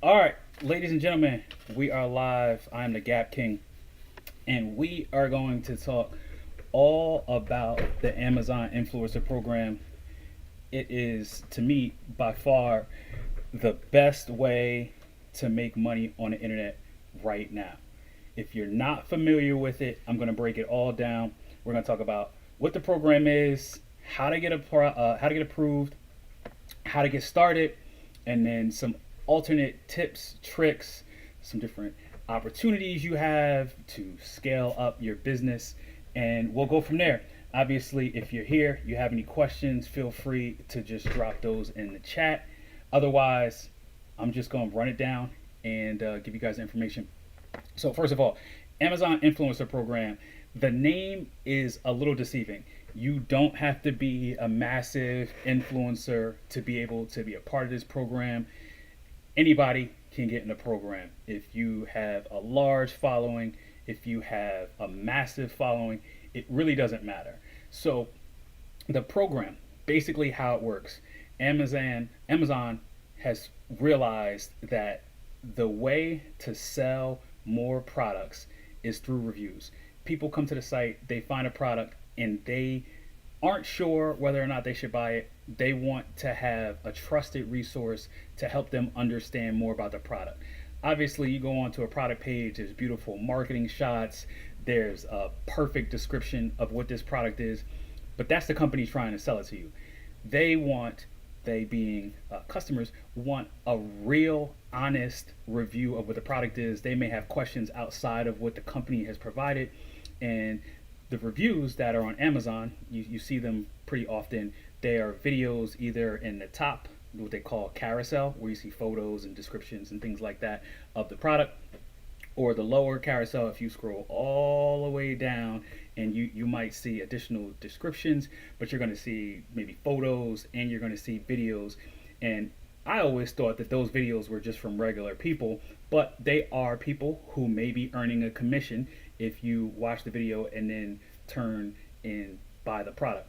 All right, ladies and gentlemen, we are live. I'm the Gap King, and we are going to talk all about the Amazon Influencer Program. It is, to me, by far the best way to make money on the internet right now. If you're not familiar with it, I'm going to break it all down. We're going to talk about what the program is, how to get approved, how to get started, and then some alternate tips, tricks, some different opportunities you have to scale up your business, and we'll go from there. Obviously, if you're here, you have any questions, feel free to just drop those in the chat. Otherwise, I'm just going to run it down and give you guys information. So, first of all, Amazon Influencer Program. The name is a little deceiving. You don't have to be a massive influencer to be able to be a part of this program. Anybody can get in the program. If you have a large following, if you have a massive following, it really doesn't matter. So the program, basically how it works, Amazon has realized that the way to sell more products is through reviews. People come to the site, they find a product, and they aren't sure whether or not they should buy it. They want to have a trusted resource to help them understand more about the product. Obviously, you go onto a product page, there's beautiful marketing shots, there's a perfect description of what this product is, but that's the company trying to sell it to you. They want, they being customers, want a real, honest review of what the product is. They may have questions outside of what the company has provided, and the reviews that are on Amazon, you see them pretty often. They are videos either in the top, what they call carousel, where you see photos and descriptions and things like that of the product, or the lower carousel if you scroll all the way down, and you might see additional descriptions, but you're going to see maybe photos and you're going to see videos. And I always thought that those videos were just from regular people, but they are people who may be earning a commission if you watch the video and then turn and buy the product.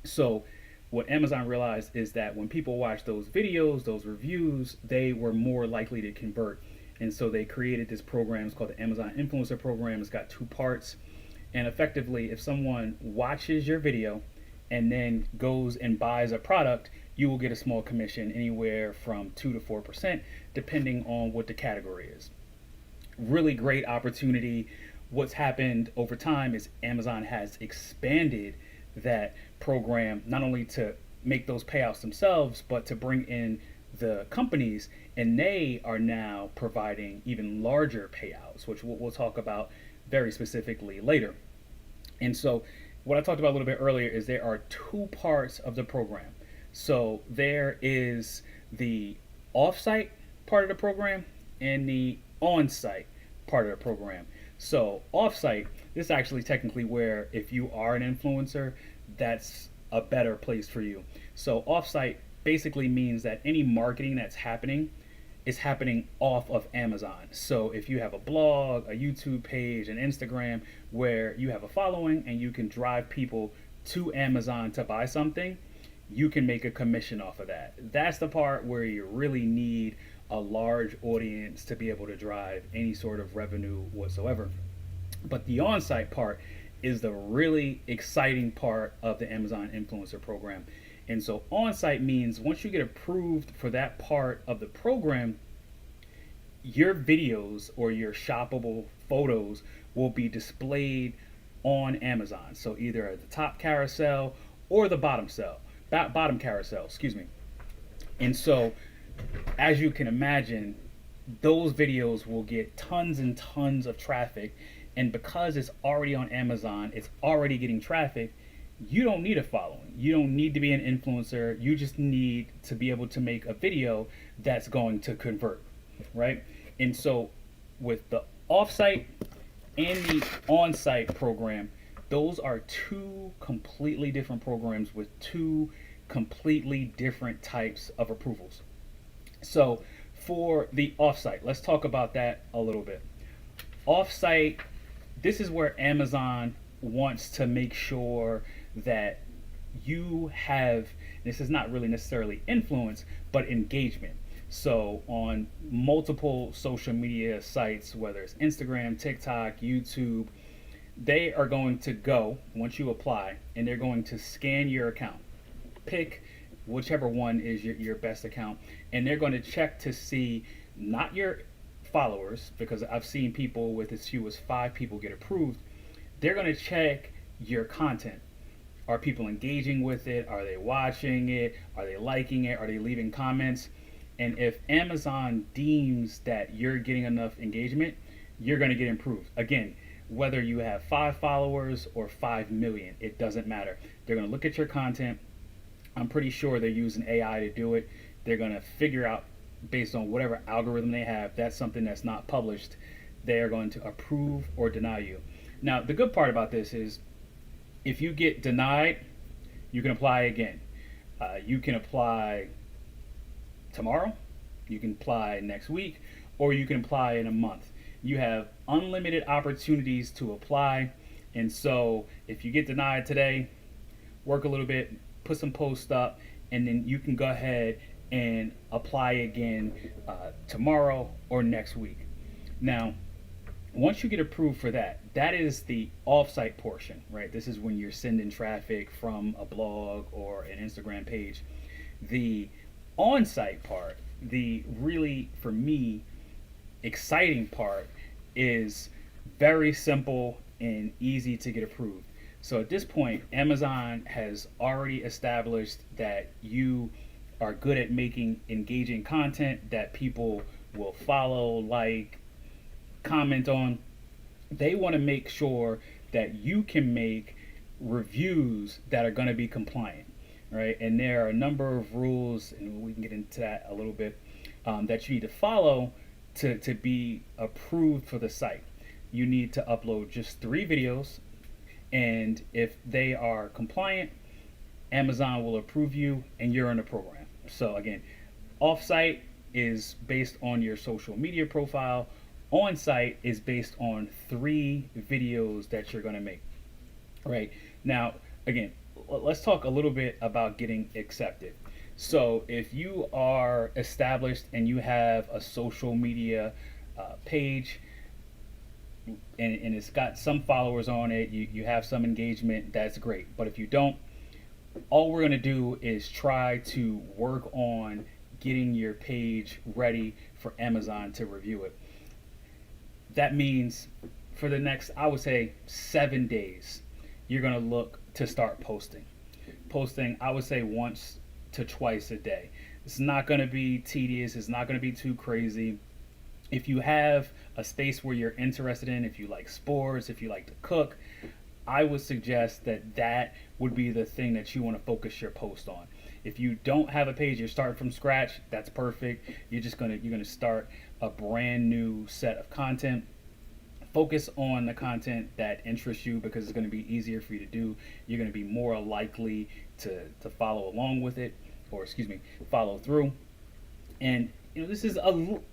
So what Amazon realized is that when people watch those videos, those reviews, they were more likely to convert. And so they created this program. It's called the Amazon Influencer Program. It's got two parts. And effectively, if someone watches your video and then goes and buys a product, you will get a small commission, anywhere from 2 to 4%, depending on what the category is. Really great opportunity. What's happened over time is Amazon has expanded that program, not only to make those payouts themselves, but to bring in the companies, and they are now providing even larger payouts, which we'll talk about very specifically later. And so what I talked about a little bit earlier is there are two parts of the program. So there is the offsite part of the program and the on-site part of the program. So offsite, this is actually technically where, if you are an influencer, that's a better place for you. So offsite basically means that any marketing that's happening is happening off of Amazon. So if you have a blog, a YouTube page, an Instagram where you have a following and you can drive people to Amazon to buy something, you can make a commission off of that. That's the part where you really need a large audience to be able to drive any sort of revenue whatsoever. But the on-site part is the really exciting part of the Amazon Influencer Program. And so on-site means once you get approved for that part of the program, your videos or your shoppable photos will be displayed on Amazon. So either at the top carousel or the bottom carousel, excuse me. And so as you can imagine, those videos will get tons and tons of traffic. And because it's already on Amazon, it's already getting traffic, you don't need a following. You don't need to be an influencer. You just need to be able to make a video that's going to convert, right? And so with the offsite and the on-site program, those are two completely different programs with two completely different types of approvals. So for the offsite, let's talk about that a little bit. Offsite, this is where Amazon wants to make sure that you have, this is not really necessarily influence, but engagement. So on multiple social media sites, whether it's Instagram, TikTok, YouTube, they are going to go once you apply, and they're going to scan your account, pick whichever one is your best account, and they're going to check to see not your followers, because I've seen people with as few as 5 people get approved. They're going to check your content. Are people engaging with it? Are they watching it? Are they liking it? Are they leaving comments? And if Amazon deems that you're getting enough engagement, you're going to get improved. Again, whether you have 5 followers or 5 million, it doesn't matter. They're going to look at your content. I'm pretty sure they're using AI to do it. They're going to figure out, based on whatever algorithm they have, that's something that's not published. They are going to approve or deny you. Now, the good part about this is if you get denied, you can apply again. You can apply tomorrow, you can apply next week, or you can apply in a month. You have unlimited opportunities to apply. And so if you get denied today, work a little bit, put some posts up, and then you can go ahead and apply again tomorrow or next week. Now, once you get approved for that, that is the offsite portion, right? This is when you're sending traffic from a blog or an Instagram page. The on-site part, the really, for me, exciting part, is very simple and easy to get approved. So at this point, Amazon has already established that you are good at making engaging content that people will follow, like, comment on. They want to make sure that you can make reviews that are going to be compliant, right? And there are a number of rules, and we can get into that a little bit, that you need to follow to be approved for the site. You need to upload just 3 videos, and if they are compliant, Amazon will approve you and you're in the program. So again, offsite is based on your social media profile. On-site is based on 3 videos that you're going to make. Right now, again, let's talk a little bit about getting accepted. So if you are established and you have a social media page, and it's got some followers on it, you have some engagement, that's great. But if you don't, all we're going to do is try to work on getting your page ready for Amazon to review it. That means for the next, I would say, 7 days, you're going to look to start posting. I would say, once to twice a day. It's not going to be tedious. It's not going to be too crazy. If you have a space where you're interested in, if you like sports, if you like to cook, I would suggest that would be the thing that you want to focus your post on. If you don't have a page, you're starting from scratch, that's perfect. You're gonna start a brand new set of content. Focus on the content that interests you, because it's going to be easier for you to do. You're going to be more likely to follow along with it, or follow through. And this is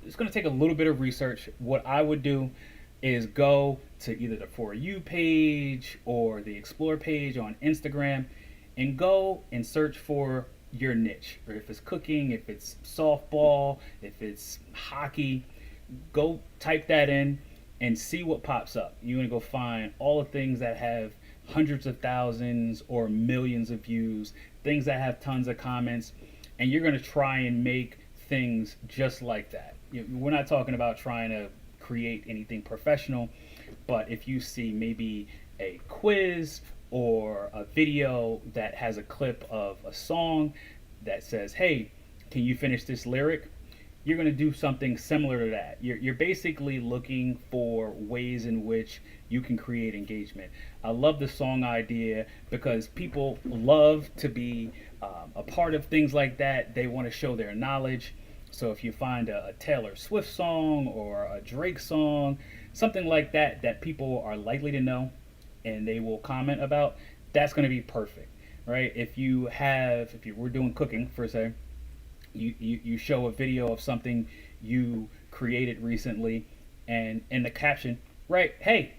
it's going to take a little bit of research. What I would do is go to either the For You page or the Explore page on Instagram, and go and search for your niche. Or if it's cooking, if it's softball, if it's hockey, go type that in and see what pops up. You're going to go find all the things that have hundreds of thousands or millions of views, things that have tons of comments, and you're going to try and make things just like that. We're not talking about trying to create anything professional, but if you see maybe a quiz or a video that has a clip of a song that says, hey, can you finish this lyric? You're going to do something similar to that. You're basically looking for ways in which you can create engagement. I love the song idea because people love to be a part of things like that. They want to show their knowledge. So if you find a Taylor Swift song or a Drake song, something like that that people are likely to know and they will comment about, that's going to be perfect, right? If we're doing cooking for say, you show a video of something you created recently, and in the caption, write, hey,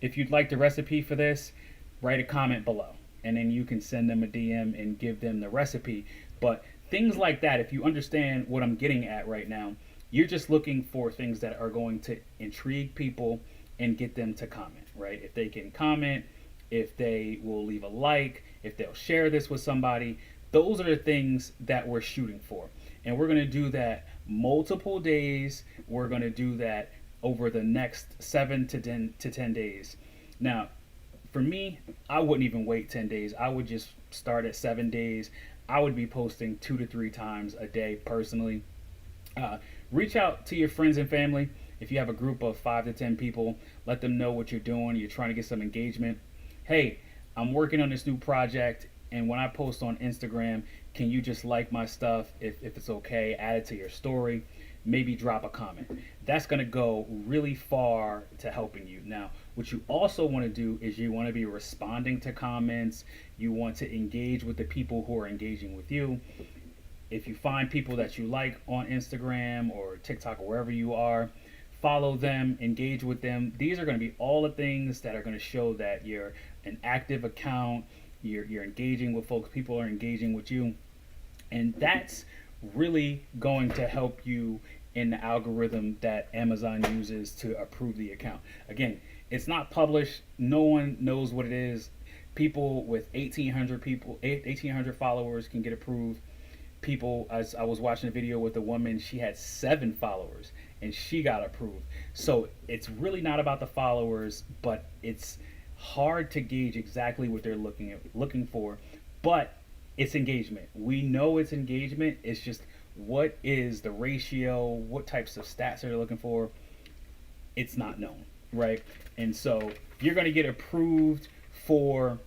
if you'd like the recipe for this, write a comment below, and then you can send them a DM and give them the recipe. But things like that. If you understand what I'm getting at right now, you're just looking for things that are going to intrigue people and get them to comment, right? If they can comment, if they will leave a like, if they'll share this with somebody, those are the things that we're shooting for. And we're going to do that multiple days. We're going to do that over the next 7 to 10 days. Now, for me, I wouldn't even wait 10 days. I would just start at 7 days. I would be posting 2 to 3 times a day personally. Reach out to your friends and family. If you have a group of 5 to 10 people, let them know what you're doing. You're trying to get some engagement. Hey, I'm working on this new project, and when I post on Instagram, can you just like my stuff if it's okay? Add it to your story. Maybe drop a comment. That's going to go really far to helping you. Now, what you also want to do is you want to be responding to comments. You want to engage with the people who are engaging with you. If you find people that you like on Instagram or TikTok or wherever you are, follow them, engage with them. These are going to be all the things that are going to show that you're an active account, you're engaging with folks, people are engaging with you. And that's really going to help you in the algorithm that Amazon uses to approve the account. Again, it's not published. No one knows what it is. People with 1,800 followers can get approved. People, as I was watching a video with a woman, she had 7 followers and she got approved. So it's really not about the followers, but it's hard to gauge exactly what they're looking for. But it's engagement. We know it's engagement. It's just what is the ratio, what types of stats are they looking for? It's not known, right? And so you're going to get approved for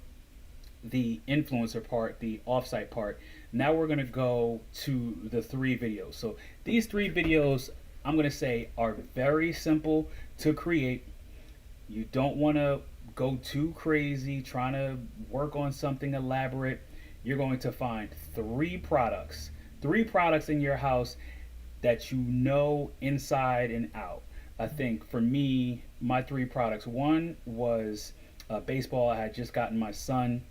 the influencer part, the offsite part. Now we're going to go to the 3 videos. So these 3 videos, I'm going to say, are very simple to create. You don't want to go too crazy trying to work on something elaborate. You're going to find 3 products in your house that you know inside and out. I think for me, my 3 products, one was baseball. I had just gotten my son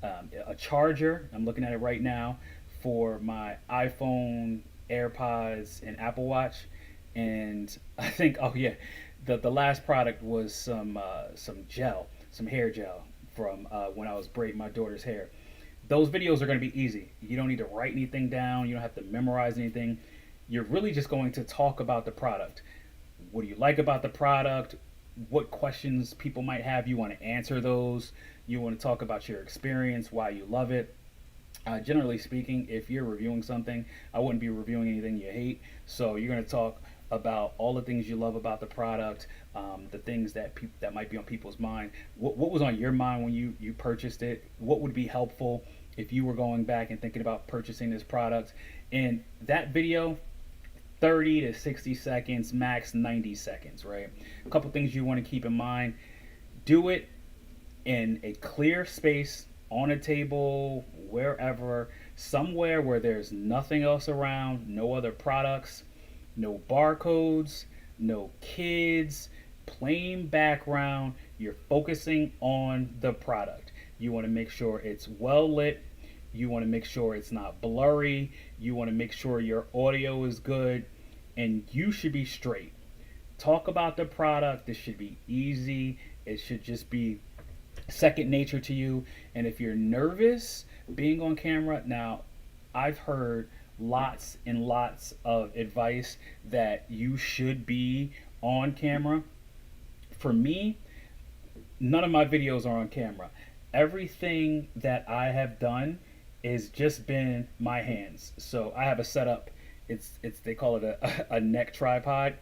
a charger. I'm looking at it right now for my iPhone, AirPods, and Apple Watch. And I think, oh yeah, the last product was some gel, some hair gel from when I was braiding my daughter's hair. Those videos are going to be easy. You don't need to write anything down. You don't have to memorize anything. You're really just going to talk about the product. What do you like about the product? What questions people might have, you want to answer those. You want to talk about your experience, why you love it. Generally speaking, if you're reviewing something, I wouldn't be reviewing anything you hate. So you're going to talk about all the things you love about the product, the things that might be on people's mind. What was on your mind when you purchased it? What would be helpful if you were going back and thinking about purchasing this product? And that video, 30 to 60 seconds, max 90 seconds, right? A couple things you want to keep in mind. Do it in a clear space, on a table, wherever, somewhere where there's nothing else around, no other products, no barcodes, no kids, plain background. You're focusing on the product. You want to make sure it's well lit. You want to make sure it's not blurry. You want to make sure your audio is good, and you should be straight. Talk about the product. This should be easy. It should just be second nature to you. And if you're nervous being on camera, now I've heard lots and lots of advice that you should be on camera. For me, none of my videos are on camera. Everything that I have done is just been my hands. So I have a setup. It's they call it a neck tripod.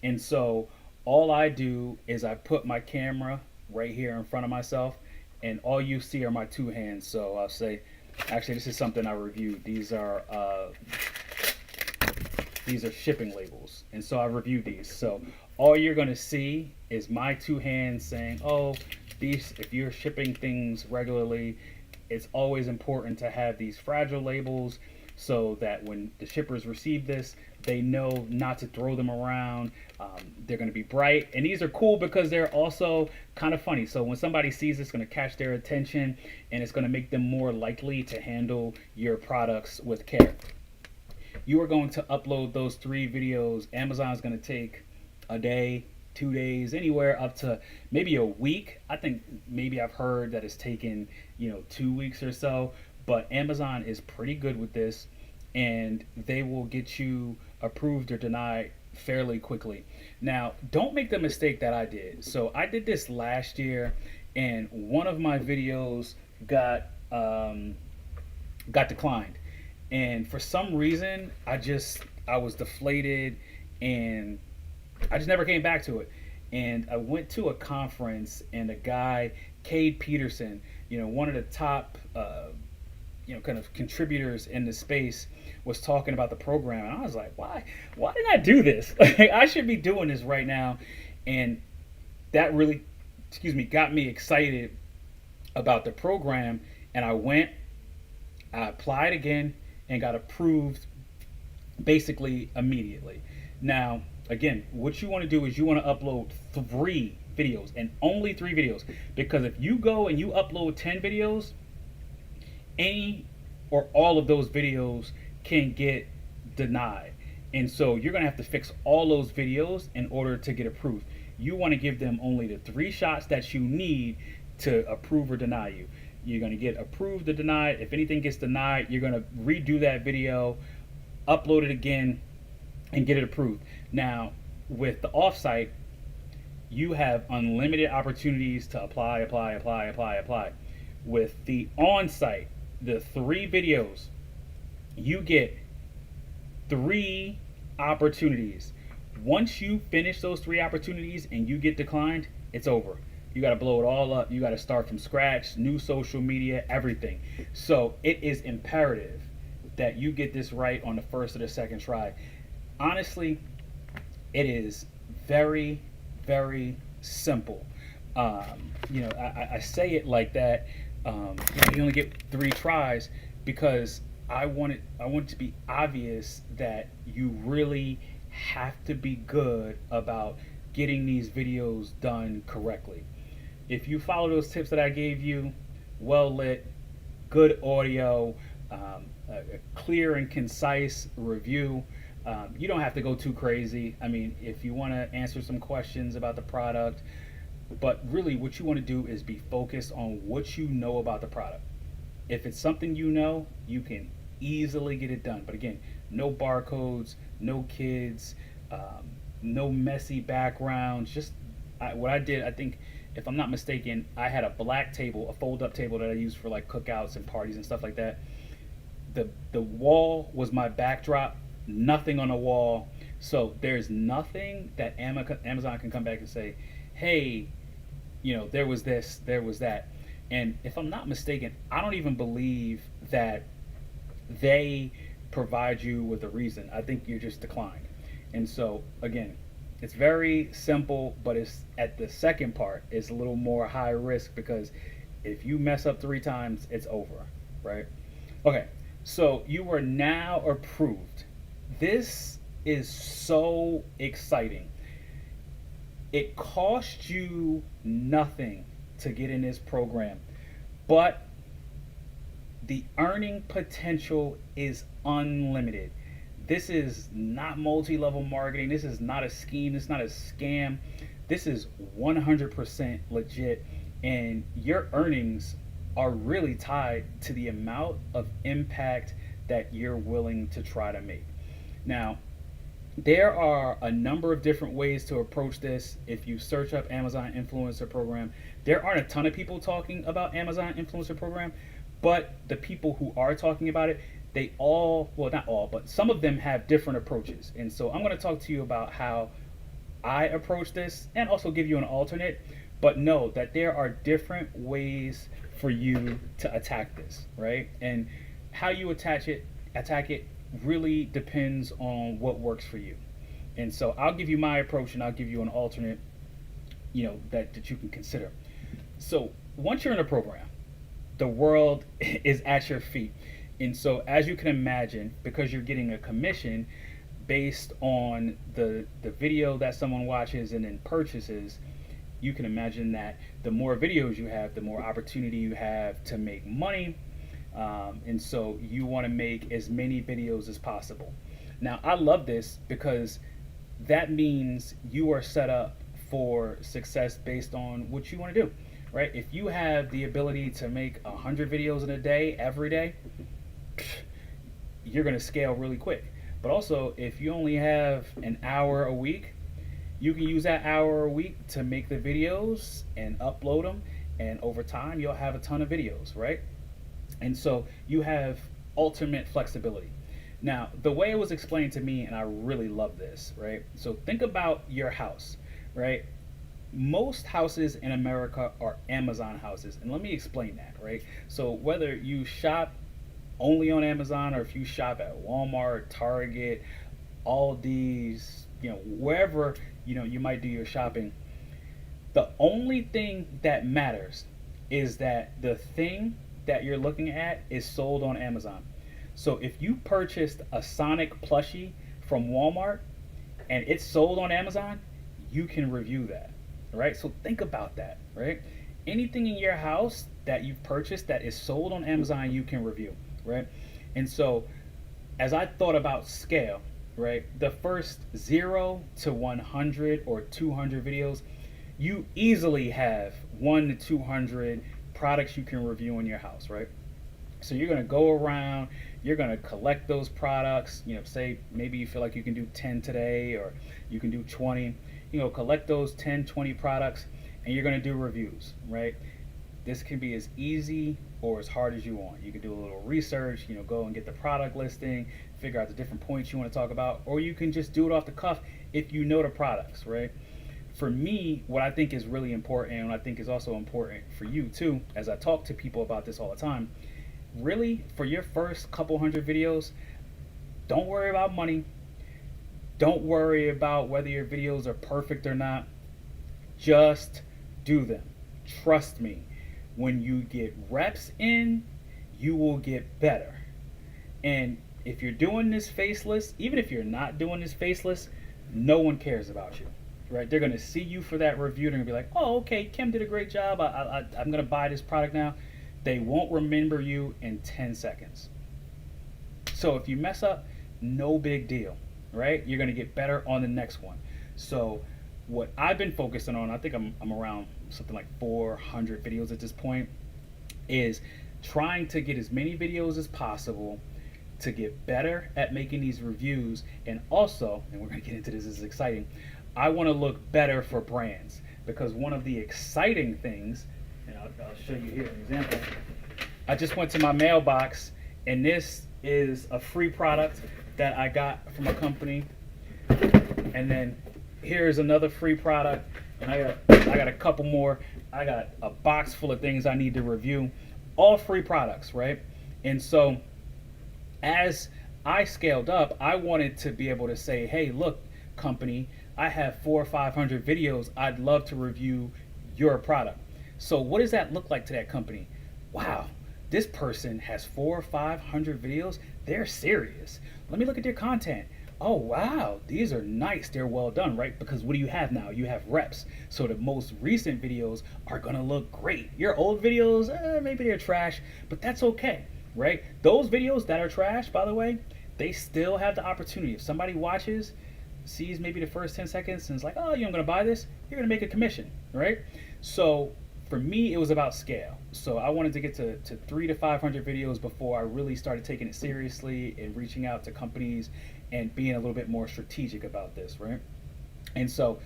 And so all I do is I put my camera right here in front of myself, and all you see are my 2 hands. So I'll say, actually, this is something I reviewed. These are shipping labels, and so I reviewed these. So all you're going to see is my 2 hands saying, oh, these. If you're shipping things regularly, it's always important to have these fragile labels so that when the shippers receive this, they know not to throw them around. They're going to be bright, and these are cool because they're also kind of funny. So when somebody sees this, it's going to catch their attention, and it's going to make them more likely to handle your products with care. You are going to upload those 3 videos. Amazon's going to take a day, 2 days, anywhere up to maybe a week. I think maybe I've heard that it's taken 2 weeks or so, but Amazon is pretty good with this, and they will get you approved or denied fairly quickly. Now, don't make the mistake that I did. So I did this last year, and one of my videos got declined, and for some reason I was deflated, and I just never came back to it. And I went to a conference, and a guy, Cade Peterson, one of the top kind of contributors in the space, was talking about the program, and I was like, why didn't I do this? Like, I should be doing this right now. And that really, got me excited about the program. And I applied again and got approved basically immediately. Now, again, what you want to do is you want to upload 3 videos, and only 3 videos, because if you go and you upload 10 videos, any or all of those videos can get denied. And so you're going to have to fix all those videos in order to get approved. You want to give them only the 3 shots that you need to approve or deny you. You're going to get approved or denied. If anything gets denied, you're going to redo that video, upload it again, and get it approved. Now, with the offsite, you have unlimited opportunities to apply. With the onsite, the 3 videos, you get 3 opportunities. Once you finish those 3 opportunities and you get declined, it's over. You got to blow it all up. You got to start from scratch, new social media, everything. So it is imperative that you get this right on the first or the second try. Honestly, it is very, very simple. I say it like that. You only get 3 tries because I want it to be obvious that you really have to be good about getting these videos done correctly. If you follow those tips that I gave you, well lit, good audio, a clear and concise review, you don't have to go too crazy. I mean, if you want to answer some questions about the product, but really what you want to do is be focused on what you know about the product. If it's something you can easily get it done. But again, no barcodes, no kids, no messy backgrounds. Just what I did, I think, if I'm not mistaken, I had a black table, a fold-up table that I used for like cookouts and parties and stuff like that. The wall was my backdrop, nothing on the wall. So there's nothing that Amazon can come back and say, hey, there was this, there was that. And if I'm not mistaken, I don't even believe that they provide you with a reason. I think you're just declined. And so, again, it's very simple, but it's at the second part, it's a little more high risk, because if you mess up 3 times, it's over, right? Okay, so you are now approved. This is so exciting. It costs you nothing to get in this program, but the earning potential is unlimited. This is not multi-level marketing. This is not a scheme. This is not a scam. This is 100% legit, and your earnings are really tied to the amount of impact that you're willing to try to make. Now, there are a number of different ways to approach this. If you search up Amazon Influencer Program, there aren't a ton of people talking about Amazon Influencer Program, but the people who are talking about it, they all, well, not all, but some of them have different approaches. And so I'm going to talk to you about how I approach this and also give you an alternate. But know that there are different ways for you to attack this, right? And how you attack it really depends on what works for you. And so I'll give you my approach, and I'll give you an alternate, that you can consider. So once you're in a program, the world is at your feet. And so, as you can imagine, because you're getting a commission based on the video that someone watches and then purchases, you can imagine that the more videos you have, the more opportunity you have to make money. And so you want to make as many videos as possible. Now, I love this because that means you are set up for success based on what you want to do, right? If you have the ability to make 100 videos in a day, every day, you're going to scale really quick. But also, if you only have an hour a week, you can use that hour a week to make the videos and upload them. And over time, you'll have a ton of videos, right? And so you have ultimate flexibility. Now, the way it was explained to me, and I really love this, right? So think about your house, right? Most houses in America are Amazon houses. And let me explain that, right? So whether you shop only on Amazon or if you shop at Walmart, Target, Aldi's, wherever, you might do your shopping, the only thing that matters is that the thing that you're looking at is sold on Amazon. So if you purchased a Sonic plushie from Walmart and it's sold on Amazon, you can review that, right? So think about that, right? Anything in your house that you've purchased that is sold on Amazon, you can review, right? And so as I thought about scale, right, the first 0 to 100 or 200 videos, you easily have 1 to 200 products you can review in your house, right? So you're going to go around, you're going to collect those products, say maybe you feel like you can do 10 today or you can do 20, collect those 10, 20 products and you're going to do reviews, right? This can be as easy or as hard as you want. You can do a little research, go and get the product listing, figure out the different points you want to talk about, or you can just do it off the cuff if you know the products, right? For me, what I think is really important, and I think is also important for you too, as I talk to people about this all the time, really, for your first couple hundred videos, don't worry about money. Don't worry about whether your videos are perfect or not. Just do them. Trust me. When you get reps in, you will get better. And if you're doing this faceless, even if you're not doing this faceless, no one cares about you, right? They're going to see you for that review. They're going to be like, oh, okay, Kim did a great job. I'm going to buy this product now. They won't remember you in 10 seconds. So if you mess up, no big deal, right? You're going to get better on the next one. So what I've been focusing on, I think I'm around something like 400 videos at this point, is trying to get as many videos as possible to get better at making these reviews. And also, and we're going to get into this, this is exciting, I want to look better for brands, because one of the exciting things, and I'll show you here an example. I just went to my mailbox and this is a free product that I got from a company, and then here's another free product, and I got a couple more. I got a box full of things I need to review, all free products, right? And so as I scaled up, I wanted to be able to say, hey, look, company, I have 400 or 500 videos. I'd love to review your product. So what does that look like to that company? Wow, this person has 400 or 500 videos. They're serious. Let me look at their content. Oh, wow, these are nice. They're well done, right? Because what do you have now? You have reps. So the most recent videos are going to look great. Your old videos, maybe they're trash, but that's okay, right? Those videos that are trash, by the way, they still have the opportunity. If somebody watches, sees maybe the first 10 seconds and is like, oh, I'm going to buy this, you're going to make a commission, right? So for me, it was about scale. So I wanted to get to 300 to 500 videos before I really started taking it seriously and reaching out to companies and being a little bit more strategic about this, right? And so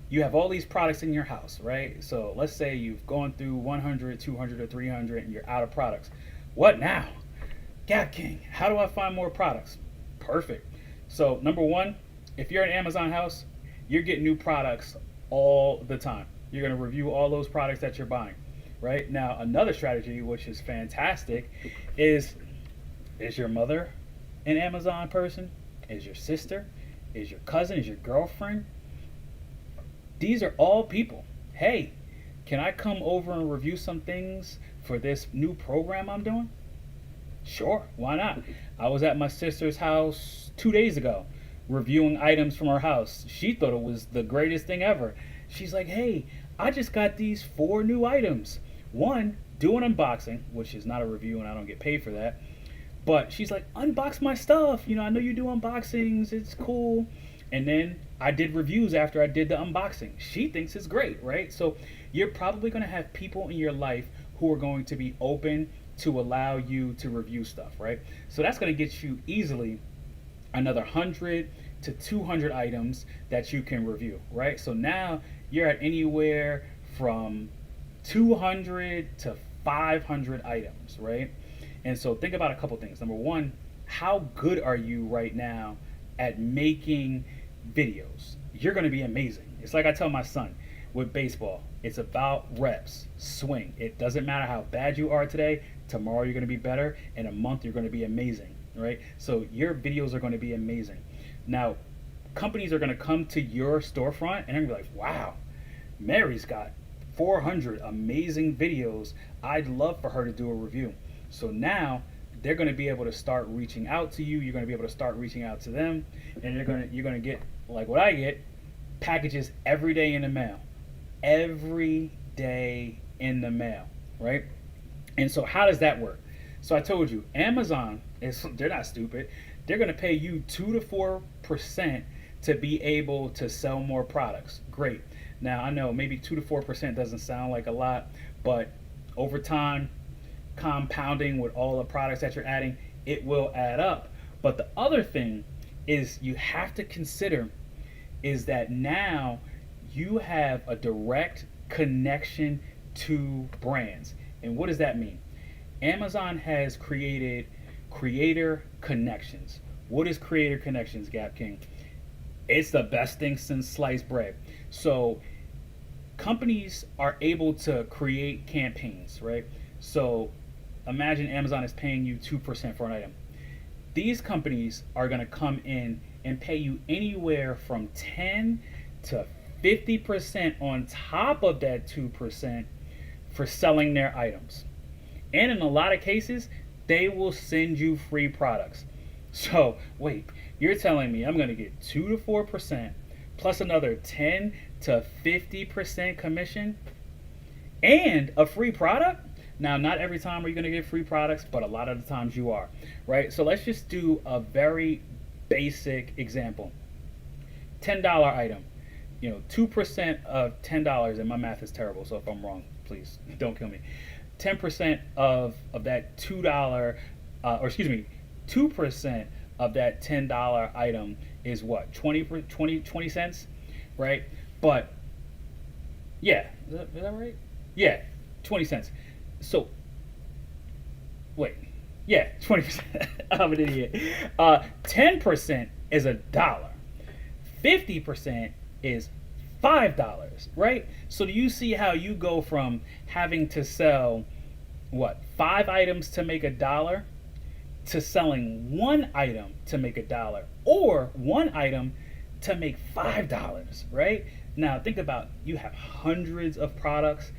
you have all these products in your house, right? So let's say you've gone through 100, 200, or 300 and you're out of products. What now? Gap King, how do I find more products? Perfect. So number one, if you're an Amazon house, you're getting new products all the time. You're going to review all those products that you're buying, right? Now, another strategy, which is fantastic, is your mother an Amazon person? Is your sister? Is your cousin? Is your girlfriend? These are all people. Hey, can I come over and review some things for this new program I'm doing? Sure, why not? I was at my sister's house 2 days ago reviewing items from her house. She thought it was the greatest thing ever. She's like, hey, I just got these 4 new items. One, do an unboxing, which is not a review and I don't get paid for that. But she's like, unbox my stuff. You know, I know you do unboxings. It's cool. And then I did reviews after I did the unboxing. She thinks it's great, right? So you're probably going to have people in your life who are going to be open to allow you to review stuff, right? So that's going to get you easily another 100 to 200 items that you can review, right? So now you're at anywhere from 200 to 500 items, right? And so think about a couple things. Number one, how good are you right now at making videos? You're going to be amazing. It's like I tell my son with baseball, it's about reps, swing. It doesn't matter how bad you are today, tomorrow you're going to be better, in a month you're going to be amazing, right? So your videos are going to be amazing. Now, companies are going to come to your storefront and they're going to be like, wow, Mary's got 400 amazing videos. I'd love for her to do a review. So now they're going to be able to start reaching out to you. You're going to be able to start reaching out to them, and you're going to get, like what I get, packages every day in the mail. Every day in the mail, right? And so how does that work? So I told you, Amazon they're not stupid. They're going to pay you 2 to 4% to be able to sell more products. Great. Now I know maybe 2 to 4% doesn't sound like a lot, but over time, compounding with all the products that you're adding, it will add up. But the other thing is you have to consider is that now you have a direct connection to brands. And what does that mean? Amazon has created creator connections. What is creator connections, Gap King? It's the best thing since sliced bread. So companies are able to create campaigns, right? So imagine Amazon is paying you 2% for an item. These companies are going to come in and pay you anywhere from 10 to 50% on top of that 2% for selling their items. And in a lot of cases, they will send you free products. So, wait, you're telling me I'm going to get 2 to 4% plus another 10 to 50% commission and a free product? Now, not every time are you going to get free products, but a lot of the times you are, right? So let's just do a very basic example. $10 item. 2% of $10, and my math is terrible, so if I'm wrong, please don't kill me. 10% of that $2, 2% of that $10 item is what? 20 cents, right? But yeah, is that right? Yeah, 20 cents. So wait, yeah, 20%. I'm an idiot. 10% is $1. 50% is $5, right? So do you see how you go from having to sell 5 items to make $1 to selling 1 item to make $1, or 1 item to make $5, right? Now think about, you have hundreds of products.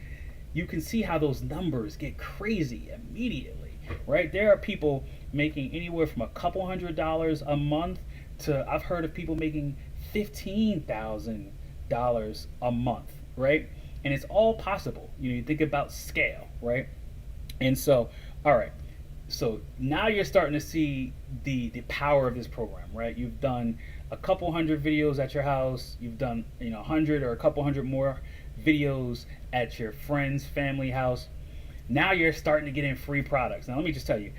You can see how those numbers get crazy immediately, right? There are people making anywhere from a couple $100s a month to, I've heard of people making $15,000 a month, right? And it's all possible. You think about scale, right? And so, all right. So now you're starting to see the power of this program, right? You've done a couple hundred videos at your house. You've done 100 or a couple hundred more videos at your friend's family house. Now you're starting to get in free products. Now let me just tell you,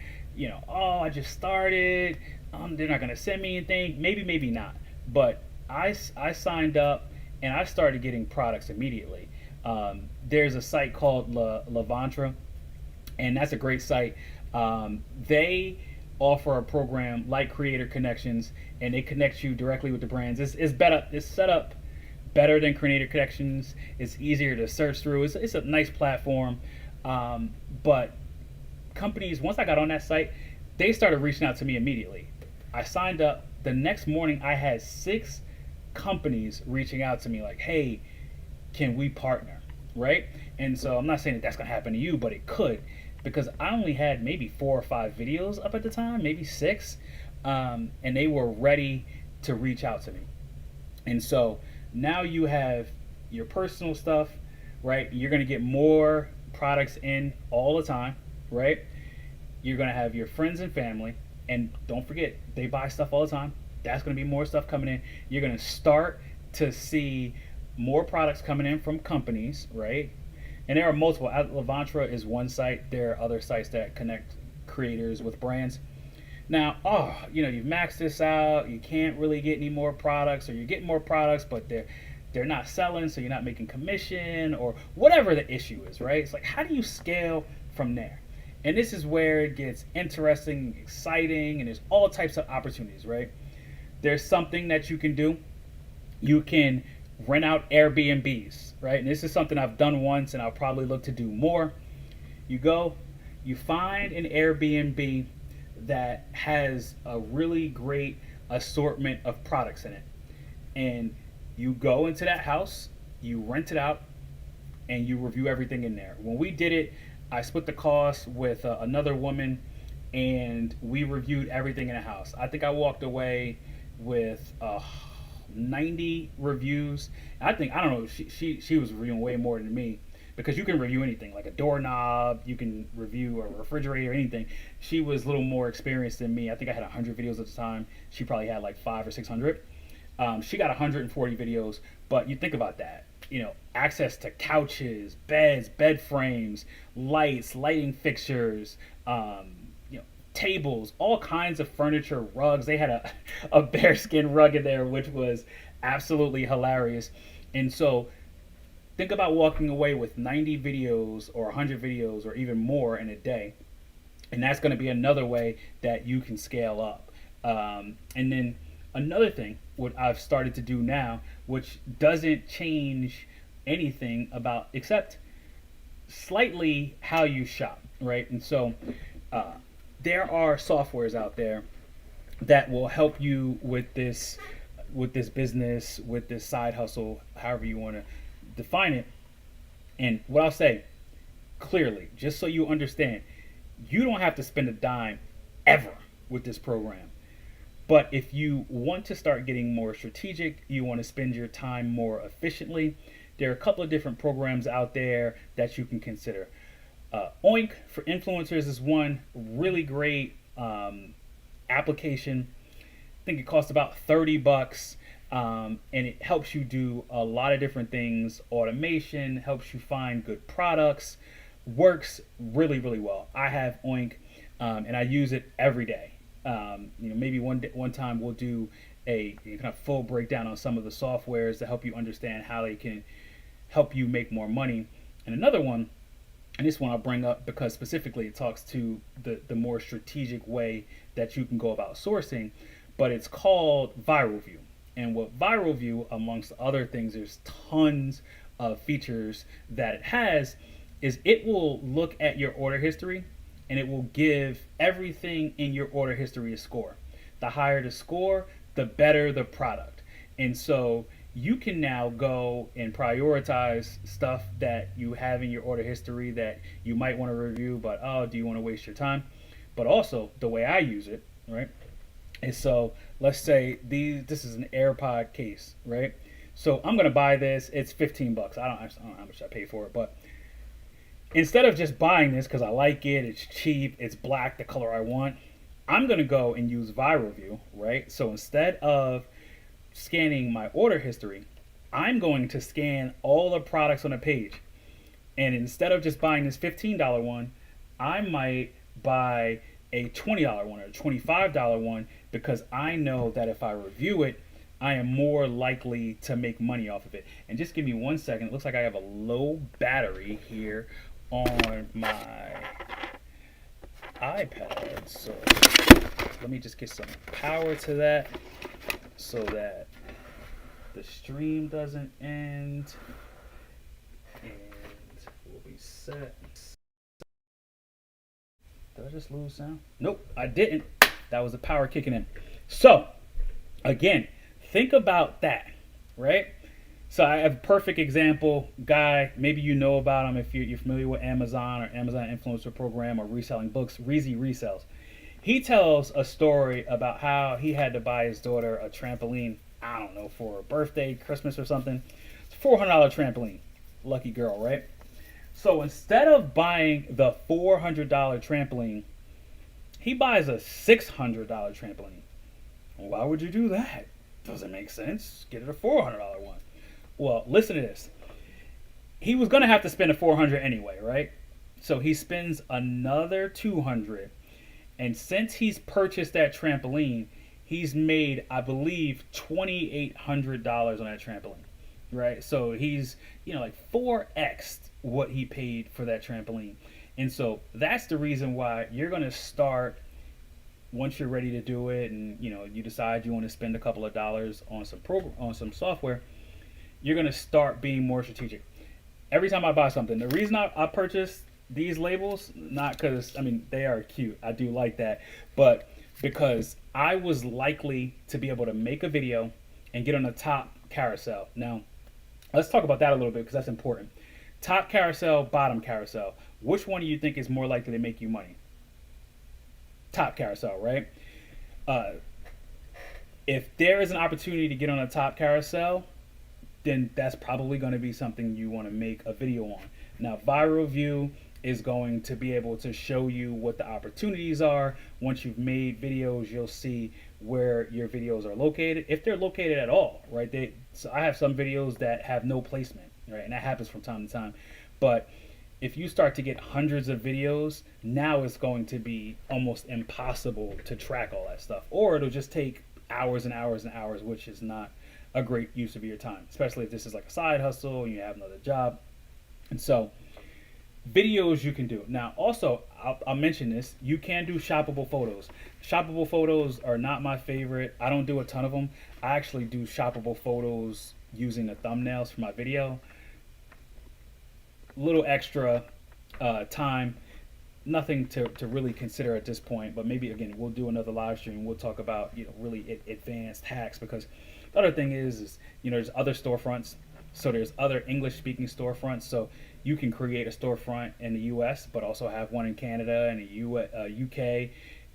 I just started. They're not gonna send me anything. Maybe not. But I signed up and I started getting products immediately. There's a site called Levantra, and that's a great site. They offer a program like Creator Connections, and it connects you directly with the brands. It's better. It's set up better than Creator Connections. It's easier to search through. It's a nice platform. But companies, once I got on that site, they started reaching out to me immediately. I signed up. The next morning, I had 6 companies reaching out to me like, hey, can we partner, right? And so I'm not saying that that's going to happen to you, but it could, because I only had maybe 4 or 5 videos up at the time, maybe 6, and they were ready to reach out to me. And so now you have your personal stuff, right? You're going to get more products in all the time, right? You're going to have your friends and family, and don't forget, they buy stuff all the time. That's going to be more stuff coming in. You're going to start to see more products coming in from companies, right? And there are multiple. Levantra is one site. There are other sites that connect creators with brands. Now, you've maxed this out. You can't really get any more products, or you're getting more products, but they're not selling, so you're not making commission, or whatever the issue is, right? It's like, how do you scale from there? And this is where it gets interesting, exciting, and there's all types of opportunities, right? There's something that you can do. You can rent out Airbnbs, right? And this is something I've done once, and I'll probably look to do more. You go, you find an Airbnb that has a really great assortment of products in it, and you go into that house, you rent it out, and you review everything in there. When we did it, I split the cost with another woman, and we reviewed everything in the house. I think I walked away with 90 reviews. I don't know, she was reviewing way more than me, because you can review anything, like a doorknob, you can review a refrigerator, anything. She was a little more experienced than me. I think I had 100 videos at the time. She probably had like 500 or 600. She got 140 videos, but you think about that. Access to couches, beds, bed frames, lights, lighting fixtures, tables, all kinds of furniture, rugs. They had a bearskin rug in there, which was absolutely hilarious. And so think about walking away with 90 videos or 100 videos or even more in a day. And that's going to be another way that you can scale up. And then another thing, what I've started to do now, which doesn't change anything about, except slightly how you shop, right? And so there are softwares out there that will help you with this business, with this side hustle, however you want to define it. And what I'll say clearly, just so you understand, you don't have to spend a dime ever with this program. But if you want to start getting more strategic, you want to spend your time more efficiently, there are a couple of different programs out there that you can consider. Oink for influencers is one really great application. I think it costs about $30, and it helps you do a lot of different things. Automation, helps you find good products, works really, really well. I have Oink, and I use it every day. Maybe one time we'll do a kind of full breakdown on some of the softwares to help you understand how they can help you make more money. And another one, and this one I'll bring up because specifically it talks to the more strategic way that you can go about sourcing, but it's called Viral View. And what Viral View, amongst other things, there's tons of features that it has, is it will look at your order history and it will give everything in your order history a score. The higher the score, the better the product. And so you can now go and prioritize stuff that you have in your order history that you might want to review, but do you want to waste your time? But also the way I use it, right? And so let's say this is an AirPod case, right? So I'm gonna buy this. It's $15. I don't know how much I paid for it, but instead of just buying this because I like it, it's cheap, it's black, the color I want, I'm gonna go and use Viral View, right? So instead of scanning my order history, I'm going to scan all the products on the page. And instead of just buying this $15 one, I might buy a $20 one or a $25 one, because I know that if I review it, I am more likely to make money off of it. And just give me 1 second. It looks like I have a low battery here on my iPad. So let me just get some power to that so that the stream doesn't end. And we'll be set. Did I just lose sound? Nope, I didn't. That was the power kicking in. So, again, think about that, right? So I have a perfect example guy. Maybe you know about him if you're familiar with Amazon or Amazon Influencer Program or reselling books. Reezy Resells. He tells a story about how he had to buy his daughter a trampoline, I don't know, for a birthday, Christmas or something. It's a $400 trampoline. Lucky girl, right? So instead of buying the $400 trampoline, He buys a $600 trampoline. Why would you do that? Doesn't make sense. Get it a $400 one. Well, listen to this. He was gonna have to spend a 400 anyway, right? So he spends another 200, and since he's purchased that trampoline, he's made, I believe, $2,800 on that trampoline, right? So he's, like 4x what he paid for that trampoline, and so that's the reason why you're gonna start once you're ready to do it, and you decide you want to spend a couple of dollars on some software. You're gonna start being more strategic. Every time I buy something, the reason I purchase these labels, not because they are cute, I do like that, but because I was likely to be able to make a video and get on the top carousel. Now, let's talk about that a little bit because that's important. Top carousel, bottom carousel. Which one do you think is more likely to make you money? Top carousel, right? If there is an opportunity to get on a top carousel, then that's probably going to be something you want to make a video on. Now, viral view is going to be able to show you what the opportunities are. Once you've made videos, you'll see where your videos are located, if they're located at all, right? So I have some videos that have no placement, right? And that happens from time to time. But if you start to get hundreds of videos, now it's going to be almost impossible to track all that stuff. Or it'll just take hours and hours and hours, which is not a great use of your time, especially if this is like a side hustle and you have another job. And so videos you can do. Now, also, I'll mention this. You can do shoppable photos. Shoppable photos are not my favorite. I don't do a ton of them. I actually do shoppable photos using the thumbnails for my video. Little extra time. Nothing to really consider at this point, but maybe, again, we'll do another live stream. We'll talk about, really advanced hacks, because the other thing is there's other storefronts. So there's other English-speaking storefronts. So you can create a storefront in the U.S., but also have one in Canada and the UK,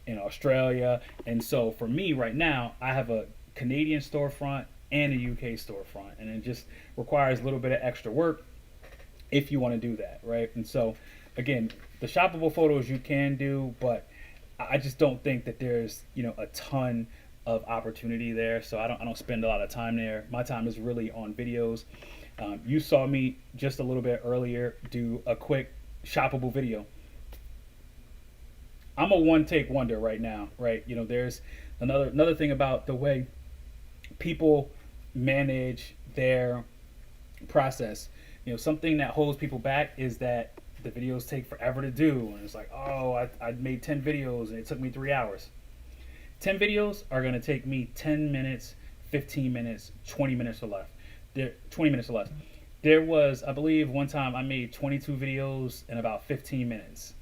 in Australia. And so for me right now, I have a Canadian storefront and a UK storefront, and it just requires a little bit of extra work if you want to do that, right? And so, again, the shoppable photos you can do, but I just don't think that there's a ton of opportunity there. So I don't spend a lot of time there. My time is really on videos. You saw me just a little bit earlier do a quick shoppable video. I'm a one-take wonder right now, right? There's another thing about the way people manage their process. Something that holds people back is that the videos take forever to do, and it's like, oh, I made 10 videos and it took me 3 hours. 10 videos are going to take me 10 minutes, 15 minutes, 20 minutes or less. 20 minutes or less. There was, I believe, one time I made 22 videos in about 15 minutes.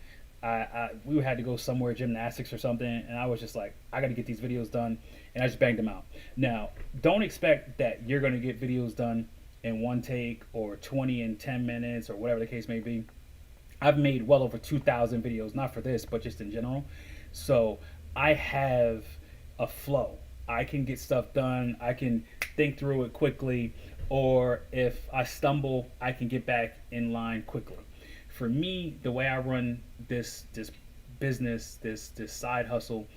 We had to go somewhere, gymnastics or something, and I was just like, I got to get these videos done, and I just banged them out. Now, don't expect that you're going to get videos done in one take or 20 in 10 minutes or whatever the case may be. I've made well over 2,000 videos, not for this, but just in general. So I have a flow. I can get stuff done. I can think through it quickly, or if I stumble, I can get back in line quickly. For me, the way I run this business, this side hustle,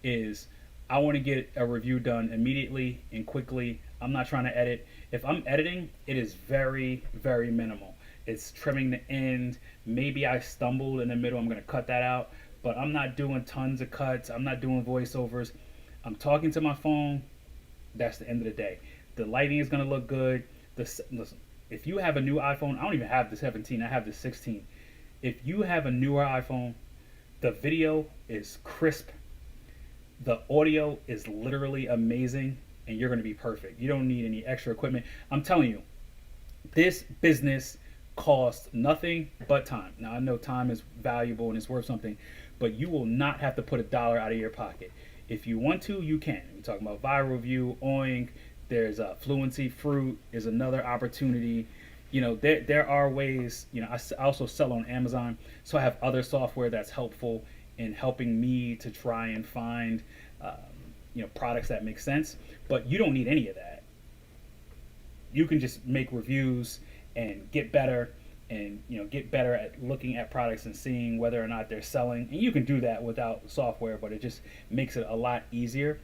is I want to get a review done immediately and quickly. I'm not trying to edit. If I'm editing, it is very, very minimal. It's trimming the end. Maybe I stumbled in the middle. I'm going to cut that out. But I'm not doing tons of cuts. I'm not doing voiceovers. I'm talking to my phone. That's the end of the day. The lighting is going to look good. Listen, if you have a new iPhone, I don't even have the 17. I have the 16. If you have a newer iPhone, the video is crisp. The audio is literally amazing, and you're going to be perfect. You don't need any extra equipment. I'm telling you, this business costs nothing but time. Now, I know time is valuable and it's worth something, but you will not have to put $1 out of your pocket. If you want to, you can. We're talking about viral view, Oing. There's Fluency, Fruit is another opportunity. There are ways. I also sell on Amazon, so I have other software that's helpful in helping me to try and find products that make sense. But you don't need any of that. You can just make reviews and get better and get better at looking at products and seeing whether or not they're selling. And you can do that without software, but it just makes it a lot easier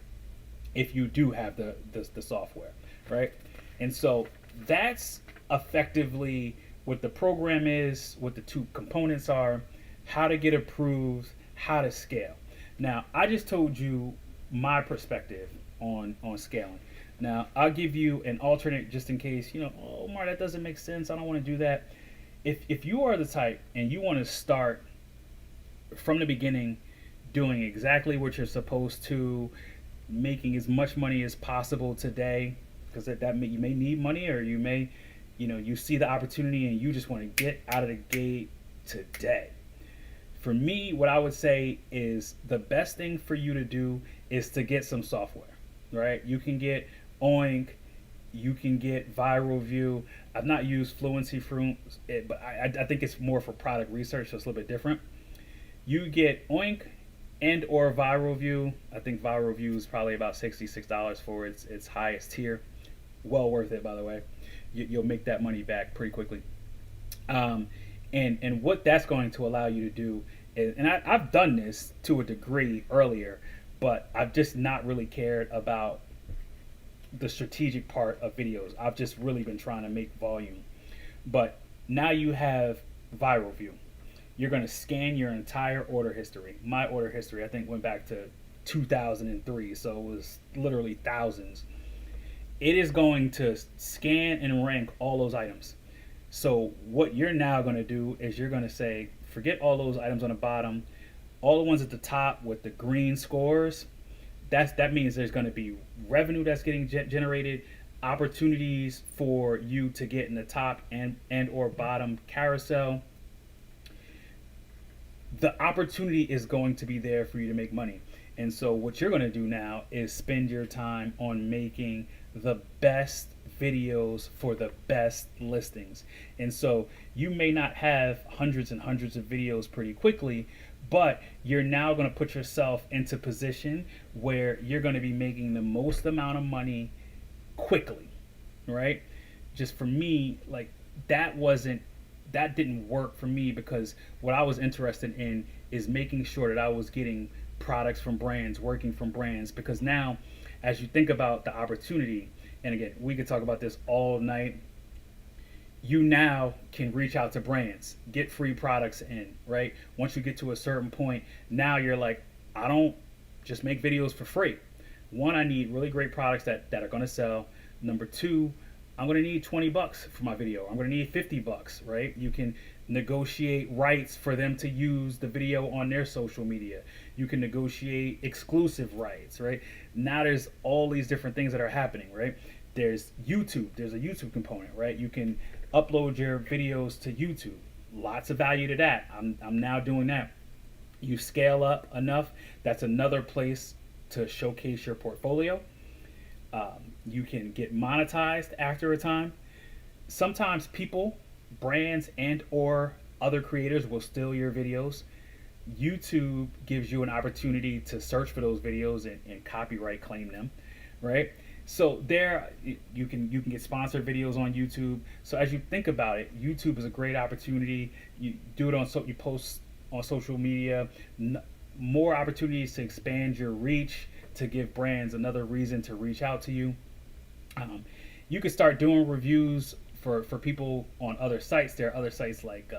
if you do have the software, right? And so that's effectively what the program is, what the two components are, how to get approved, how to scale. Now, I just told you my perspective on scaling. Now, I'll give you an alternate just in case, oh, Omar, that doesn't make sense. I don't want to do that. If you are the type and you want to start from the beginning doing exactly what you're supposed to, making as much money as possible today, because you may need money, or you may, you see the opportunity and you just want to get out of the gate today. For me, what I would say is the best thing for you to do is to get some software, right? You can get Oink, you can get Viral View. I've not used Fluency Fruit, but I think it's more for product research, so it's a little bit different. You get Oink and or Viral View. I think Viral View is probably about $66 for its highest tier. Well worth it, by the way. You'll make that money back pretty quickly. And what that's going to allow you to do is, and I've done this to a degree earlier, but I've just not really cared about the strategic part of videos. I've just really been trying to make volume. But now you have Viral View. You're going to scan your entire order history. My order history, I think, went back to 2003, so it was literally thousands. It is going to scan and rank all those items. So what you're now going to do is you're going to say, forget all those items on the bottom, all the ones at the top with the green scores. That means there's going to be revenue that's getting generated, opportunities for you to get in the top and or bottom carousel. The opportunity is going to be there for you to make money. And so what you're going to do now is spend your time on making the best videos for the best listings. And so you may not have hundreds and hundreds of videos pretty quickly, but you're now going to put yourself into position where you're going to be making the most amount of money quickly, right? Just for me, like that didn't work for me, because what I was interested in is making sure that I was getting products from brands, working from brands, because now as you think about the opportunity, and again, we could talk about this all night, you now can reach out to brands, get free products in, right? Once you get to a certain point, now you're like, I don't just make videos for free. One, I need really great products that are going to sell. Number two, I'm going to need $20 for my video. I'm going to need $50, right? You can negotiate rights for them to use the video on their social media. You can negotiate exclusive rights, right? Now there's all these different things that are happening, right? There's YouTube. There's a YouTube component, right? You can upload your videos to YouTube. Lots of value to that. I'm now doing that. You scale up enough, that's another place to showcase your portfolio. You can get monetized after a time. Sometimes people, brands, and or other creators will steal your videos. YouTube gives you an opportunity to search for those videos and copyright claim them, right? So there you can get sponsored videos on YouTube. So as you think about it, YouTube is a great opportunity. You do it you post on social media, more opportunities to expand your reach, to give brands another reason to reach out to you. You can start doing reviews for people on other sites. There are other sites like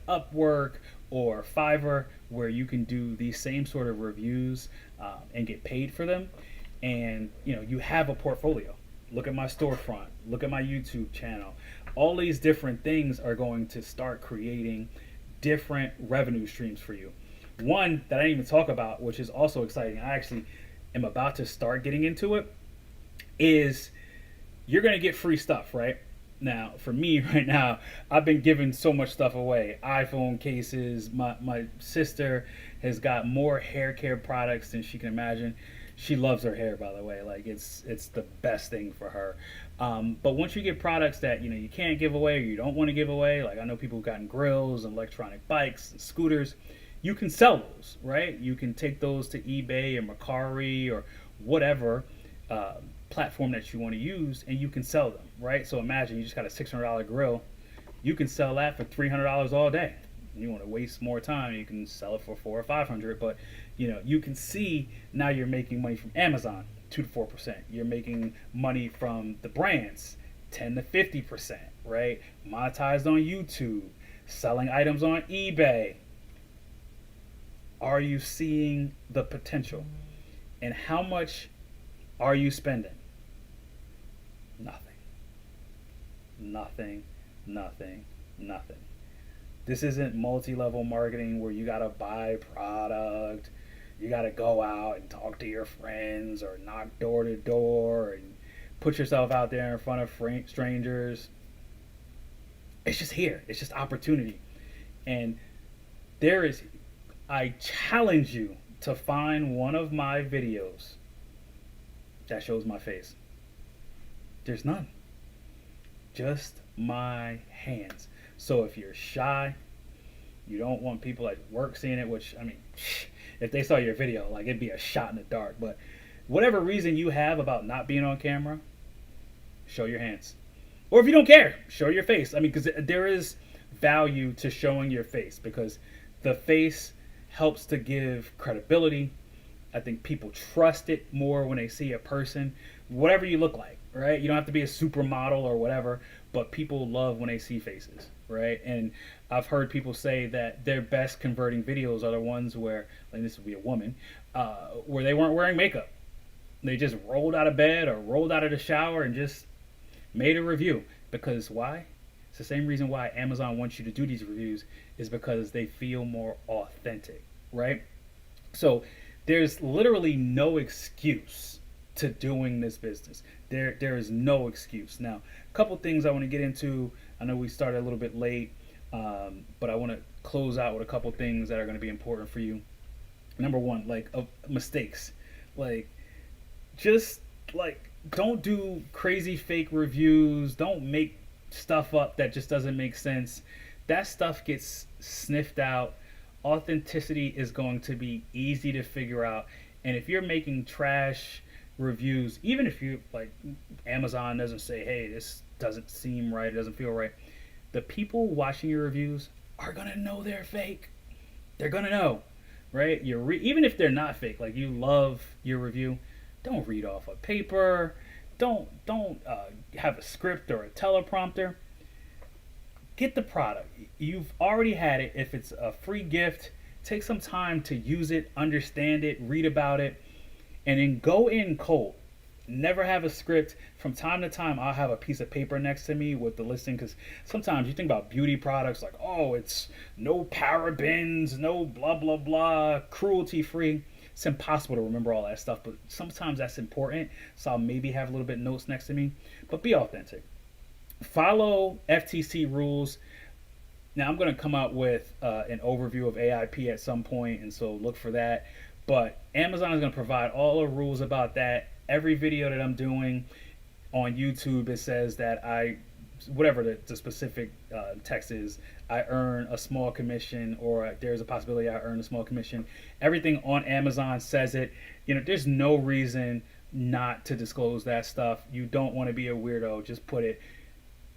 Upwork or Fiverr where you can do these same sort of reviews and get paid for them. And you have a portfolio. Look at my storefront. Look at my YouTube channel. All these different things are going to start creating different revenue streams for you. One that I didn't even talk about, which is also exciting, I actually am about to start getting into it, is you're going to get free stuff, right? Now, for me right now, I've been giving so much stuff away. iPhone cases. My sister has got more hair care products than she can imagine. She loves her hair, by the way. Like it's the best thing for her. But once you get products that you can't give away or you don't want to give away, like I know people who've gotten grills and electronic bikes and scooters, you can sell those, right? You can take those to eBay or Mercari or whatever platform that you want to use, and you can sell them, right? So imagine you just got a $600 grill, You can sell that for $300 all day. You want to waste more time, you can sell it for 400 or 500. But you can see now you're making money from Amazon, 2 to 4%. You're making money from the brands, 10 to 50%, right? Monetized on YouTube, selling items on eBay. Are you seeing the potential? And how much are you spending? Nothing. Nothing. Nothing. Nothing. This isn't multi-level marketing where you gotta buy product, you gotta go out and talk to your friends or knock door to door and put yourself out there in front of strangers. It's just here. It's just opportunity. And I challenge you to find one of my videos that shows my face. There's none. Just my hands. So if you're shy, you don't want people at work seeing it, which, I mean, if they saw your video, like, it'd be a shot in the dark. But whatever reason you have about not being on camera, show your hands. Or if you don't care, show your face. I mean, because there is value to showing your face, because the face helps to give credibility. I think people trust it more when they see a person, whatever you look like, right? You don't have to be a supermodel or whatever, but people love when they see faces, right? And I've heard people say that their best converting videos are the ones where, like, this would be a woman, where they weren't wearing makeup. They just rolled out of bed or rolled out of the shower and just made a review. Because why? It's the same reason why Amazon wants you to do these reviews, is because they feel more authentic, right? So there's literally no excuse to doing this business. There is no excuse. Now, a couple things I want to get into. I know we started a little bit late, but I want to close out with a couple things that are going to be important for you. Number one, mistakes. Don't do crazy fake reviews. Don't make stuff up that just doesn't make sense. That stuff gets sniffed out. Authenticity is going to be easy to figure out. And if you're making trash reviews, even if you, like, Amazon doesn't say, hey, this doesn't seem right, it doesn't feel right, the people watching your reviews are gonna know they're fake. They're gonna know, right? Even if they're not fake, like, you love your review, don't read off a paper. Don't have a script or a teleprompter. Get the product. You've already had it. If it's a free gift, take some time to use it, understand it, read about it, and then go in cold. Never have a script. From time to time, I'll have a piece of paper next to me with the listing, because sometimes you think about beauty products like, oh, it's no parabens, no blah, blah, blah, cruelty-free. It's impossible to remember all that stuff, but sometimes that's important. So I'll maybe have a little bit of notes next to me, but be authentic. Follow FTC rules. Now I'm going to come out with an overview of AIP at some point, and so look for that. But Amazon is going to provide all the rules about that. Every video that I'm doing on YouTube, it says that whatever the specific text is, I earn a small commission, or there's a possibility I earn a small commission. Everything on Amazon says it. There's no reason not to disclose that stuff. You don't want to be a weirdo. Just put it.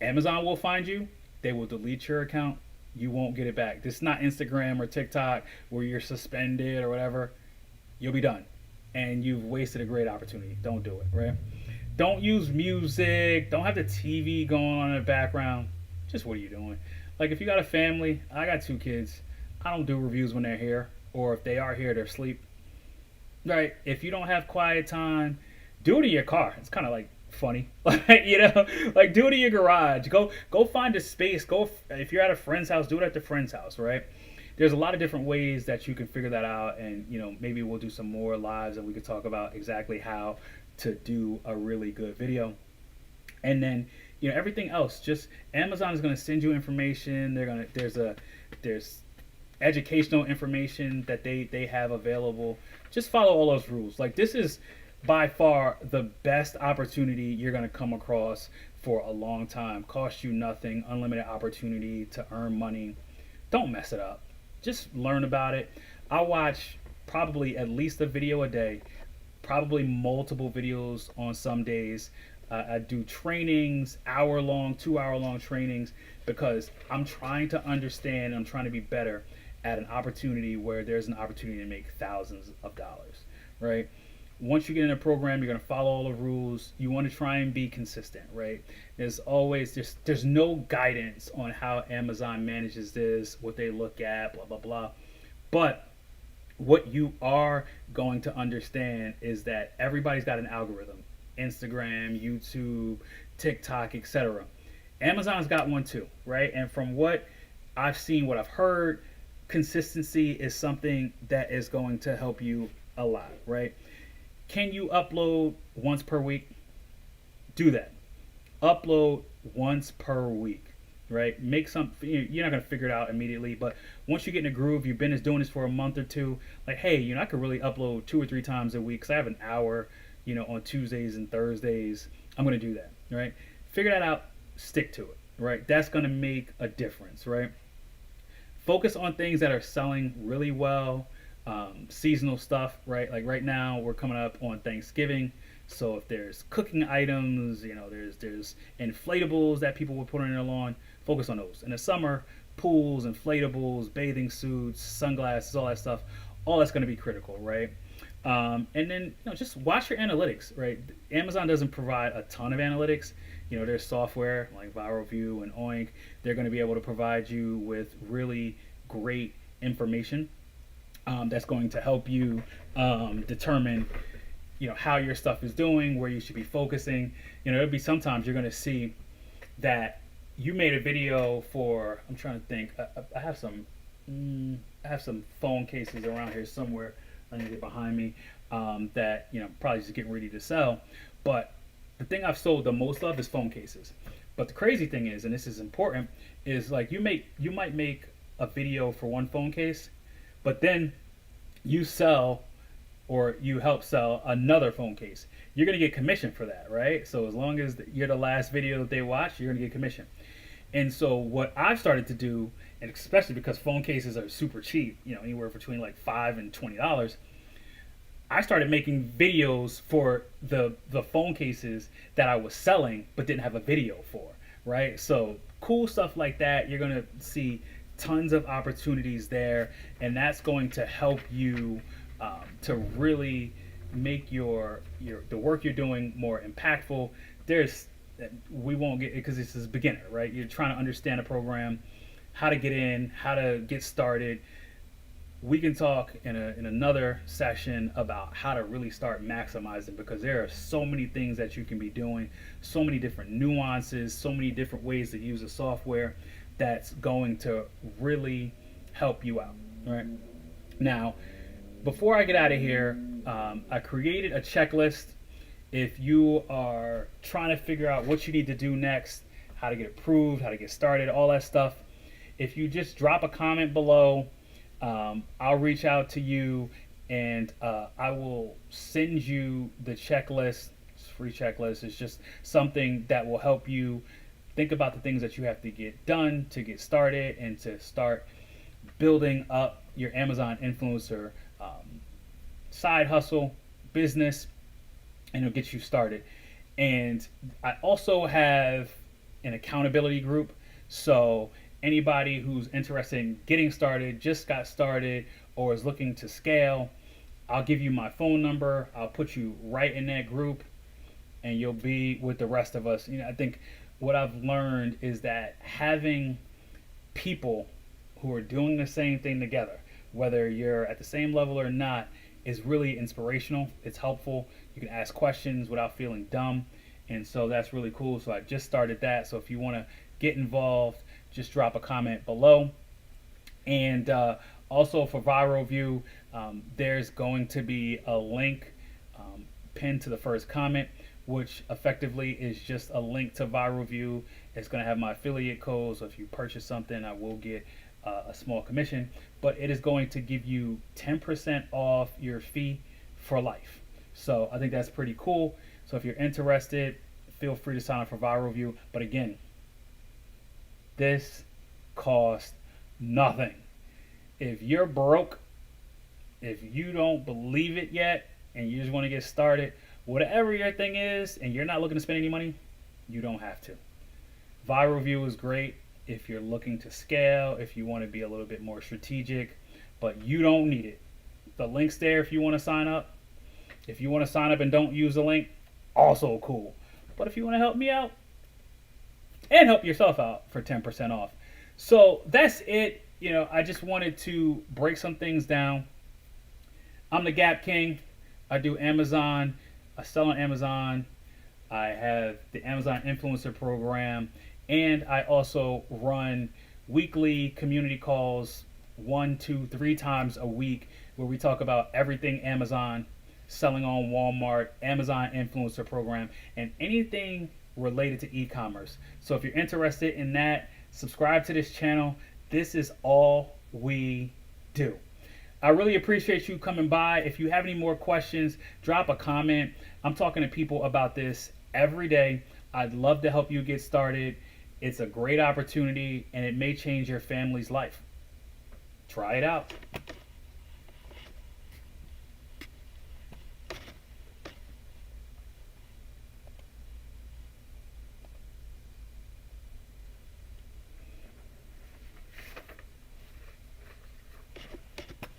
Amazon will find you. They will delete your account. You won't get it back. This is not Instagram or TikTok where you're suspended or whatever. You'll be done. And you've wasted a great opportunity. Don't do it, right? Don't use music. Don't have the TV going on in the background. Just what are you doing? Like, if you got a family, I got 2 kids. I don't do reviews when they're here. Or if they are here, they're asleep. Right? If you don't have quiet time, do it in your car. It's kind of like funny. Like, do it in your garage. Go find a space. If you're at a friend's house, do it at the friend's house, right? There's a lot of different ways that you can figure that out, and maybe we'll do some more lives and we could talk about exactly how to do a really good video. And then everything else, just Amazon is going to send you information. There's educational information that they have available. Just follow all those rules. Like, this is by far the best opportunity you're going to come across for a long time. Cost you nothing, unlimited opportunity to earn money. Don't mess it up. Just learn about it. I watch probably at least a video a day, probably multiple videos on some days. I do trainings, hour-long, 2-hour-long trainings, because I'm trying to understand, I'm trying to be better at an opportunity where there's an opportunity to make thousands of dollars, right? Once you get in a program, you're going to follow all the rules. You want to try and be consistent, right? There's no guidance on how Amazon manages this, what they look at, blah blah blah. But what you are going to understand is that everybody's got an algorithm. Instagram, YouTube, TikTok, etc. Amazon's got one too, right? And from what I've seen, what I've heard, consistency is something that is going to help you a lot, right? Can you upload once per week? Do that. Upload once per week, right? Make some. You're not gonna figure it out immediately, but once you get in a groove, you've been doing this for a month or two. Like, hey, I could really upload 2 or 3 times a week because I have an hour, on Tuesdays and Thursdays. I'm gonna do that, right? Figure that out. Stick to it, right? That's gonna make a difference, right? Focus on things that are selling really well. Seasonal stuff, right? Like right now, we're coming up on Thanksgiving. So if there's cooking items, there's inflatables that people will put on their lawn, focus on those. In the summer, pools, inflatables, bathing suits, sunglasses, all that stuff, all that's going to be critical, right? And then just watch your analytics, right? Amazon doesn't provide a ton of analytics. There's software like ViralView and Oink. They're going to be able to provide you with really great information that's going to help you determine how your stuff is doing, where you should be focusing. There'll be sometimes you're going to see that you made a video for, I'm trying to think, I have some phone cases around here somewhere underneath behind me that probably just getting ready to sell. But the thing I've sold the most of is phone cases. But the crazy thing is, and this is important, is like you might make a video for one phone case, but then you sell or you help sell another phone case. You're going to get commission for that, right? So as long as you're the last video that they watch, you're going to get commission. And so what I've started to do, and especially because phone cases are super cheap, anywhere between like $5 and $20, I started making videos for the phone cases that I was selling but didn't have a video for, right? So cool stuff like that. You're going to see tons of opportunities there, and that's going to help you to really make the work you're doing more impactful. We won't get it because this is beginner, right? You're trying to understand a program, how to get in, how to get started. We can talk in another session about how to really start maximizing, because there are so many things that you can be doing, so many different nuances, so many different ways to use the software that's going to really help you out, right? Now, before I get out of here, I created a checklist. If you are trying to figure out what you need to do next, how to get approved, how to get started, all that stuff, if you just drop a comment below, I'll reach out to you and I will send you the checklist. It's a free checklist. It's just something that will help you think about the things that you have to get done to get started and to start building up your Amazon influencer side hustle business, and it'll get you started. And I also have an accountability group. So anybody who's interested in getting started, just got started, or is looking to scale, I'll give you my phone number. I'll put you right in that group and you'll be with the rest of us. I think what I've learned is that having people who are doing the same thing together, whether you're at the same level or not, is really inspirational. It's helpful. You can ask questions without feeling dumb. And so that's really cool. So I just started that. So if you want to get involved, just drop a comment below. And also for ViralView, there's going to be a link pinned to the first comment, which effectively is just a link to ViralView. It's going to have my affiliate code. So if you purchase something, I will get a small commission, but it is going to give you 10% off your fee for life. So I think that's pretty cool. So if you're interested, feel free to sign up for ViralView. But again, this costs nothing. If you're broke, if you don't believe it yet, and you just want to get started, Whatever your thing is and you're not looking to spend any money, you don't have to. Viral view is great if you're looking to scale, if you want to be a little bit more strategic, but you don't need it. The link's there if you want to sign up. If you want to sign up and don't use the link, also cool. But if you want to help me out and help yourself out for 10% off. So that's it. I just wanted to break some things down. I'm the Gap King. I do Amazon. I sell on Amazon. I have the Amazon Influencer Program. And I also run weekly community calls 1, 2, 3 times a week where we talk about everything Amazon, selling on Walmart, Amazon Influencer Program, and anything related to e-commerce. So if you're interested in that, subscribe to this channel. This is all we do. I really appreciate you coming by. If you have any more questions, drop a comment. I'm talking to people about this every day. I'd love to help you get started. It's a great opportunity and it may change your family's life. Try it out.